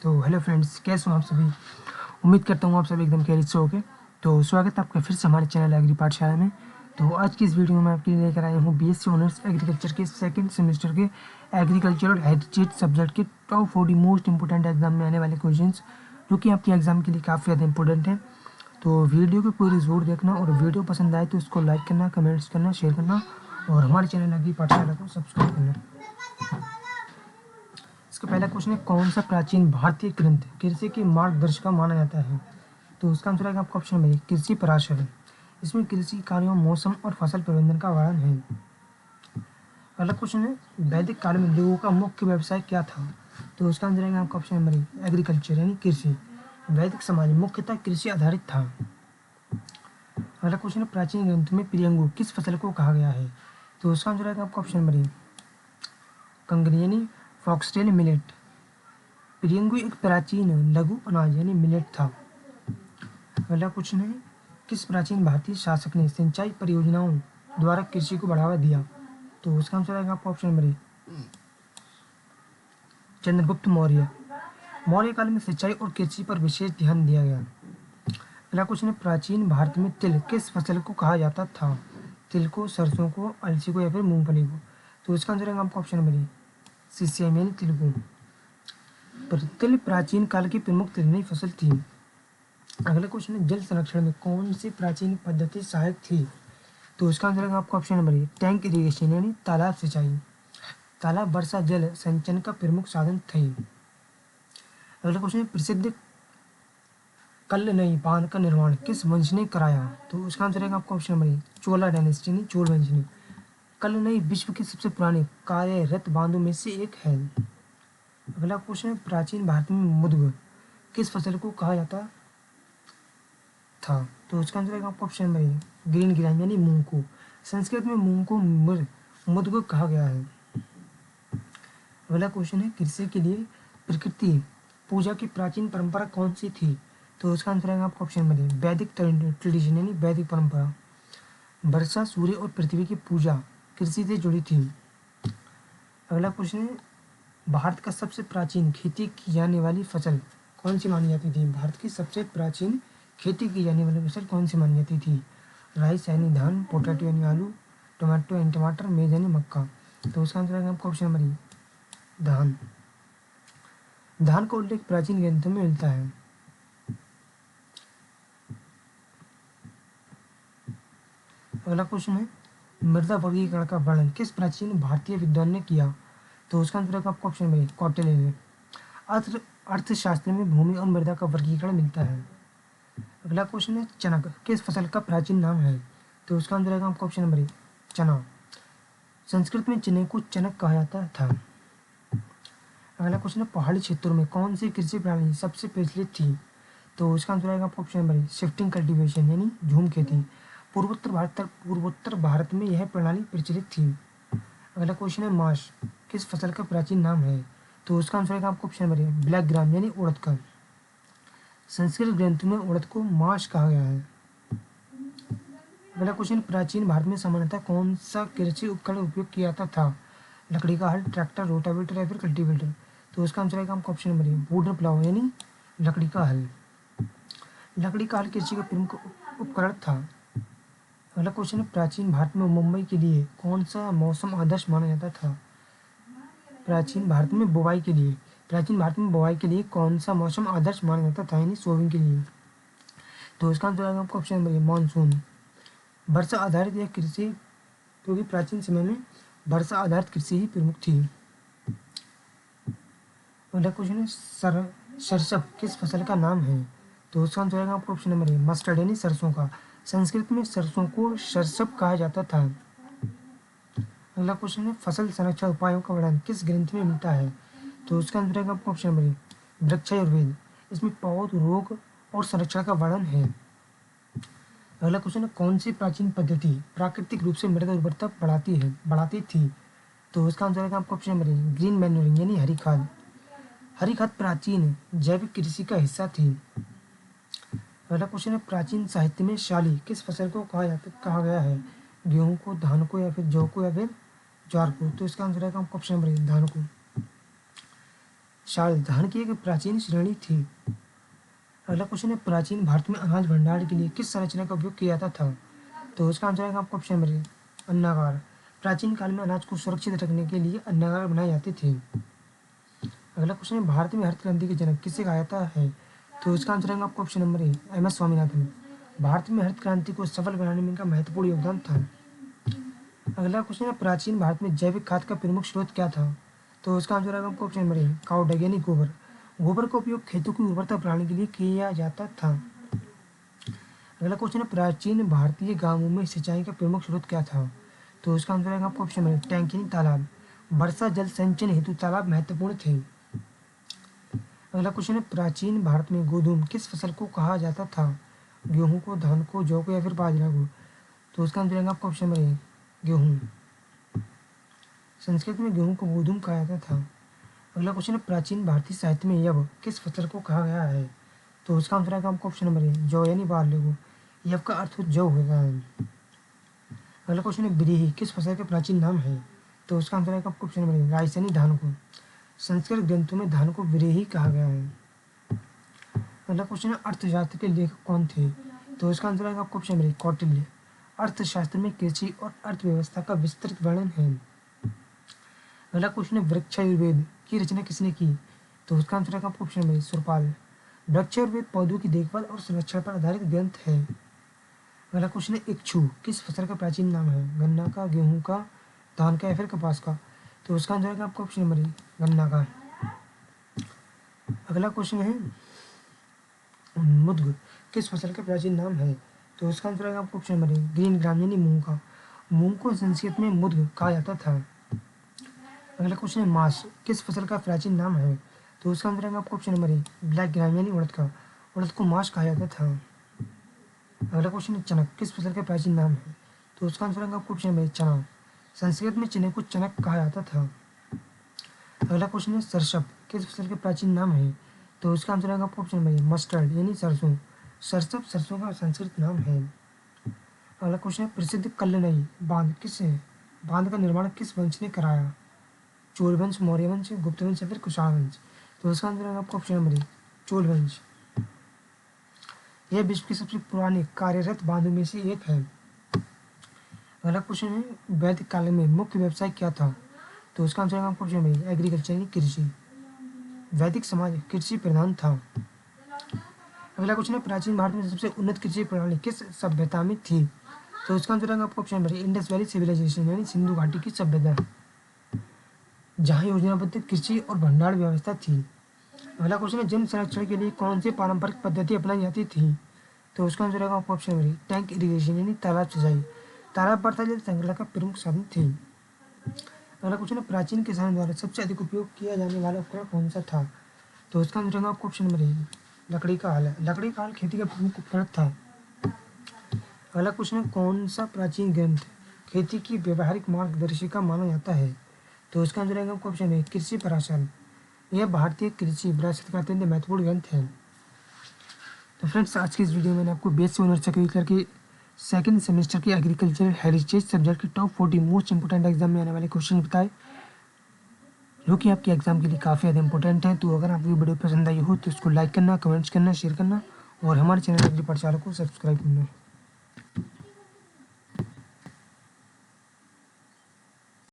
तो hello friends, कैसे हो आप सभी। उम्मीद करता हूँ आप सभी एकदम खैरियत से होगे। तो स्वागत है आपका फिर से हमारे चैनल एग्री पाठशाला में। तो आज की इस वीडियो में मैं आपके लिए लेकर आया हूँ बीएससी ऑनर्स एग्रीकल्चर के सेकंड सेमेस्टर के एग्रीकल्चर और हेरिटेज सब्जेक्ट के टॉप 40 मोस्ट इंपोर्टेंट एग्जाम में आने वाले क्वेश्चंस, जो कि आपके एग्जाम के लिए काफ़ी ज़्यादा इंपॉर्टेंट है। तो वीडियो को पूरी ज़रूर देखना, और वीडियो पसंद आए तो इसको लाइक करना, कमेंट्स करना, शेयर करना, और हमारे चैनल एग्री पाठशाला को सब्सक्राइब करना। इसका पहला क्वेश्चन है, कौन सा प्राचीन भारतीय ग्रंथ कृषि की मार्गदर्शिका माना जाता है। तो उसका आंसर है आपका ऑप्शन में कृषि पराशर। इसमें कृषि कार्यों, मौसम और फसल प्रबंधन का वर्णन है। अगला क्वेश्चन है, वैदिक काल में लोगों का मुख्य व्यवसाय क्या था। तो उसका आंसर है आपका ऑप्शन नंबर एग्रीकल्चर यानी कृषि। वैदिक समाज मुख्यतः कृषि आधारित था। अगला क्वेश्चन है, प्राचीन ग्रंथों में प्रियंगु किस फसल को कहा गया है। तो उसका आंसर है आपका ऑप्शन नंबर कंगनी यानी फॉक्सटेल मिलेट। प्रियंगु एक प्राचीन लघु अनाज यानी मिलेट था। अगला क्वेश्चन है, किस प्राचीन भारतीय शासक ने सिंचाई परियोजनाओं द्वारा कृषि को बढ़ावा दिया। तो उसका आंसर आएगा आपका ऑप्शन नंबर चंद्रगुप्त मौर्य। मौर्य काल में सिंचाई और कृषि पर विशेष ध्यान दिया गया। अगला क्वेश्चन है, प्राचीन भारत में तिल किस फसल को कहा जाता था। तिल को, सरसों को, अलसी को या फिर मूंगफली को। तो इसका आंसर आएगा आपका ऑप्शन नंबर सीसीएम यानी तिल को। तिल प्राचीन काल की प्रमुख तिलहनी फसल थी। अगला क्वेश्चन है, जल संरक्षण में कौन सी प्राचीन पद्धति सहायक थी। तो इसका आंसर है आपका ऑप्शन नंबर टैंक इरिगेशन यानी तालाब सिंचाई। तालाब वर्षा जल संचयन का प्रमुख साधन थे। अगला क्वेश्चन है, प्रसिद्ध कल्लनई बांध का निर्माण किस वंश ने कराया। तो इसका आंसर है आपका ऑप्शन नंबर चोला डायनेस्टी यानी चोल वंश ने। कल्लनई विश्व की सबसे पुरानी कार्यरत बांधों में से एक है। अगला क्वेश्चन है, प्राचीन भारत में मुद्ग किस फसल को कहा जाता था। तो उसका आंसर है आपका ऑप्शन नंबर ग्रीन ग्राम यानी मूंग को। संस्कृत में मूंग को मुद्ग कहा गया है। अगला क्वेश्चन है, कृषि के लिए प्रकृति पूजा की प्राचीन परंपरा कौन सी थी। तो उसका आंसर है आपका ऑप्शन नंबर वैदिक ट्रेडिशन यानी वैदिक परंपरा। वर्षा, सूर्य और पृथ्वी की पूजा कृषि से जुड़ी थी। अगला क्वेश्चन है, भारत का सबसे प्राचीन खेती की जाने वाली फसल कौन सी मानी जाती थी। भारत की सबसे प्राचीन खेती की जाने वाली फसल कौन सी मानी जाती थी। राइस यानी धान, पोटैटो यानी आलू, टोमेटो यानी टमाटर, मेज यानी मक्का। तो उसका आंसर है आपका ऑप्शन नंबर धान। धान का उल्लेख प्राचीन ग्रंथों में मिलता है। अगला क्वेश्चन है, मृदा वर्गीकरण का वर्णन किस प्राचीन भारतीय विद्वान ने किया। तो उसका आंसर है आपका ऑप्शन नंबर कौटिल्य ने। अर्थशास्त्र में भूमि और मृदा का वर्गीकरण मिलता है। अगला क्वेश्चन है, चनक किस फसल का प्राचीन नाम है। तो उसका आंसर है आपका ऑप्शन नंबर चना। संस्कृत में चने को चनक कहा जाता था। अगला क्वेश्चन है, पहाड़ी क्षेत्रों में कौन सी कृषि प्रणाली सबसे प्रचलित थी। तो उसका आंसर आएगा आपका ऑप्शन नंबर शिफ्टिंग कल्टीवेशन यानी झूम खेती। पूर्वोत्तर भारत में यह प्रणाली प्रचलित थी। अगला क्वेश्चन है, माश किस फसल का प्राचीन नाम है। तो उसका आंसर आएगा आपका ऑप्शन नंबर ब्लैक ग्राम यानी उड़द का। संस्कृत ग्रंथों में उड़द को माश कहा गया है। अगला क्वेश्चन, प्राचीन भारत में सामान्यतः कौन सा कृषि उपकरण उपयोग किया जाता था। लकड़ी का हल, ट्रैक्टर, रोटावेटर या फिर कल्टीवेटर। तो उसका आंसर आएगा आपका ऑप्शन नंबर वुडन प्लाउ यानी लकड़ी का हल। लकड़ी का हल कृषि का प्रमुख उपकरण था। अगला क्वेश्चन है, प्राचीन भारत में मुंबई के लिए कौन सा मौसम आदर्श माना जाता था। प्राचीन भारत में बुवाई के लिए कौन सा मौसम आदर्श माना जाता था यानी सोविंग के लिए। तो इसका आंसर आएगा आपका ऑप्शन नंबर मानसून। वर्षा आधारित यह कृषि, क्योंकि प्राचीन समय में वर्षा आधारित कृषि ही प्रमुख थी। अगला क्वेश्चन है, सरसब किस फसल का नाम है। तो उसका आंसर आएगा आपका ऑप्शन नंबर मस्टर्ड यानी सरसों का। संस्कृत में सरसों को सरसब कहा जाता था। अगला क्वेश्चन है, फसल संरक्षण उपायों का वर्णन किस ग्रंथ में मिलता है। तो उसका आंसर आएगा आपका ऑप्शन नंबर वृक्षायुर्वेद। इसमें पौध रोग और संरक्षण का वर्णन है। अगला क्वेश्चन है, कौन सी प्राचीन पद्धति प्राकृतिक रूप से मृदा उर्वरता बढ़ाती थी। तो उसका आंसर है आपका ऑप्शन नंबर ग्रीन मैन्योरिंग यानी हरी खाद। हरी खाद प्राचीन जैविक कृषि का हिस्सा थी। अगला क्वेश्चन है, प्राचीन साहित्य में शाली किस फसल को कहा गया है। गेहूं को, धान को या फिर जौ को या फिर ज्वार को। तो इसका आंसर है आपका ऑप्शन नंबर धान को। शाल धान की एक प्राचीन श्रेणी थी। अगला क्वेश्चन है, प्राचीन भारत में अनाज भंडार के लिए किस संरचना का उपयोग किया जाता था? तो उसका आंसर है आपका ऑप्शन नंबर ए, अन्नागार। प्राचीन काल में अनाज को सुरक्षित रखने के लिए अन्नागार बनाए जाते थे। अगला क्वेश्चन है, भारत में हरित क्रांति के जनक किसे कहा जाता है? तो इसका आंसर है आपका option number A, M S Swaminathan. Bharat में हरित क्रांति को सफल बनाने में इनका महत्वपूर्ण योगदान था। अगला क्वेश्चन है, प्राचीन भारत में जैविक खाद का प्रमुख स्रोत क्या था? तो इसका आंसर है आपका ऑप्शन नंबर ए, काउ डंग यानी गोबर। गोबर का उपयोग खेतों की उर्वरता बढ़ाने के लिए किया जाता था। अगला क्वेश्चन है, प्राचीन भारतीय गांवों में सिंचाई का प्रमुख स्रोत क्या था? तो इसका आंसर है आपका ऑप्शन नंबर ए, टैंक यानी तालाब। वर्षा जल संचयन हेतु तालाब महत्वपूर्ण थे। अगला क्वेश्चन है, प्राचीन भारत में गोधूम किस फसल को कहा जाता था? गेहूं को, धान को, जौ को या फिर बाजरा को? तो इसका आंसर है आपका ऑप्शन नंबर ए, गेहूं। संस्कृत में गेहूं को गोधूम कहा जाता था। अगला क्वेश्चन है, प्राचीन भारतीय साहित्य में यव किस फसल को कहा गया है? तो उसका आंसर है आपका ऑप्शन नंबर ए, जौ यानी बारले को। यव का अर्थ जौ होता है। अगला क्वेश्चन है, बिरही किस फसल के प्राचीन नाम है? तो उसका आंसर है आपका ऑप्शन नंबर ए, राइस यानी धान को। संस्कृत ग्रंथों में धान को बिरही कहा गया है। अगला क्वेश्चन है, अर्थशास्त्र के लेखक कौन थे? तो इसका आंसर है आपका ऑप्शन नंबर ए, कौटिल्य। अर्थशास्त्र में कृषि और अर्थव्यवस्था का विस्तृत वर्णन है। अगला क्वेश्चन है, वृक्षायुर्वेद की रचना किसने की? तो उसका आंसर है आपका ऑप्शन नंबर ए, सुरपाल। वृक्षायुर्वेद पौधों की देखभाल और संरक्षण पर आधारित ग्रंथ है। अगला क्वेश्चन है, इक्षु किस फसल का प्राचीन नाम है? गन्ना का, गेहूं का, धान का या फिर कपास का? तो उसका आंसर है आपका ऑप्शन नंबर ए, गन्ना का। अगला क्वेश्चन है, मुद्ग किस फसल का प्राचीन नाम है? तो उसका आंसर है आपका ऑप्शन नंबर ए, ग्रीन ग्राम यानी मूंग का। मूंग को संस्कृत में मुद्ग कहा जाता था। अगला क्वेश्चन है, माश किस फसल का प्राचीन नाम है? तो उसका आंसर है आपका ऑप्शन नंबर ए, ब्लैक ग्राम यानी उड़द का। उड़द को माश कहा जाता था। अगला क्वेश्चन है, चनक किस फसल का प्राचीन नाम है? तो उसका आंसर है आपका ऑप्शन नंबर ए, चना। संस्कृत में चने को चनक कहा जाता था। अगला क्वेश्चन है, सरसप किस फसल के प्राचीन नाम है? तो उसका आंसर है आपका ऑप्शन नंबर ए, मस्टर्ड यानी सरसों। सरसप सरसों का संस्कृत नाम है। अगला क्वेश्चन है, प्रसिद्ध कल्लनई बांध का निर्माण किस वंश ने कराया? चोल वंश, मौर्य वंश, गुप्त वंश या फिर कुषाण वंश? तो इसका आंसर है आपका ऑप्शन नंबर ए, चोल वंश। यह विश्व के सबसे पुराने कार्यरत बांधों में से एक है। अगला क्वेश्चन है, वैदिक काल में मुख्य व्यवसाय क्या था? तो उसका आंसर है आपका ऑप्शन नंबर ए, एग्रीकल्चर यानी कृषि। वैदिक समाज कृषि प्रधान था। अगला क्वेश्चन है, प्राचीन भारत में सबसे उन्नत कृषि प्रणाली किस सभ्यता में थी? तो इसका आंसर है आपका option number A, Indus valley civilisation यानी सिंधु घाटी की सभ्यता, जहाँ योजनाबद्ध कृषि और भंडार व्यवस्था थी। अगला क्वेश्चन है, जल संरक्षण के लिए कौन सी पारंपरिक पद्धति अपनाई जाती थी? तो उसका आंसर है आपका ऑप्शन नंबर ए, टैंक इरिगेशन यानी तालाब सिंचाई। तालाब वर्षा जल संग्रह का प्रमुख साधन थे। अगला क्वेश्चन है, प्राचीन किसानों द्वारा सबसे अधिक उपयोग किया जाने वाला उपकरण कौन सा था? तो उसका आंसर है आपका ऑप्शन नंबर ए, लकड़ी का हल। लकड़ी का हल खेती का प्रमुख उपकरण था। अगला क्वेश्चन है, कौन सा प्राचीन ग्रंथ खेती की व्यवहारिक मार्गदर्शिका माना जाता है? तो इसका आंसर है आपका ऑप्शन है, कृषि पराशर। यह भारतीय कृषि विरासत का अत्यंत महत्वपूर्ण ग्रंथ है। तो फ्रेंड्स, आज की इस वीडियो में मैंने आपको बेस से ऑनर्स एग्रीकल्चर के सेकंड सेमेस्टर के एग्रीकल्चर हेरिटेज सब्जेक्ट के टॉप 40 मोस्ट इंपोर्टेंट एग्जाम में आने वाले क्वेश्चन बताए, जो कि आपके एग्जाम के लिए काफ़ी ज़्यादा इंपॉर्टेंट है। तो अगर आपको वीडियो पसंद आई हो तो इसको लाइक करना, कमेंट्स करना, शेयर करना और हमारे चैनल एग्री पाठशाला को सब्सक्राइब करना।